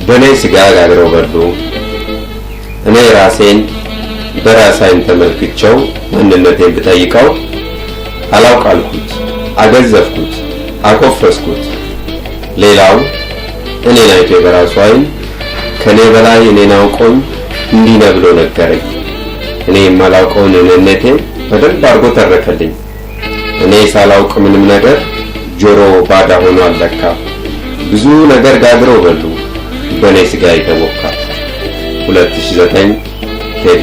በኔ ስጋ ጋግረው በሉ። እኔ ራሴን በራሳይን ተመልክቼው ማንነቴን ብጠይቀው አላውቅ አልኩት፣ አገዘፍኩት፣ አኮፈስኩት። ሌላው እኔን አይቶ በራሱ አይን ከኔ በላይ እኔን አውቆኝ እንዲህ ነው ብሎ ነገረኝ። እኔ የማላውቀውን እኔነቴን በደንብ አድርጎ ተረከልኝ። እኔ ሳላውቅ ምንም ነገር ጆሮ ባዳ ሆኖ አለካ። ብዙ ነገር ጋግረው በሉ በኔ ስጋ የተቦካ። 2009 ቴዲ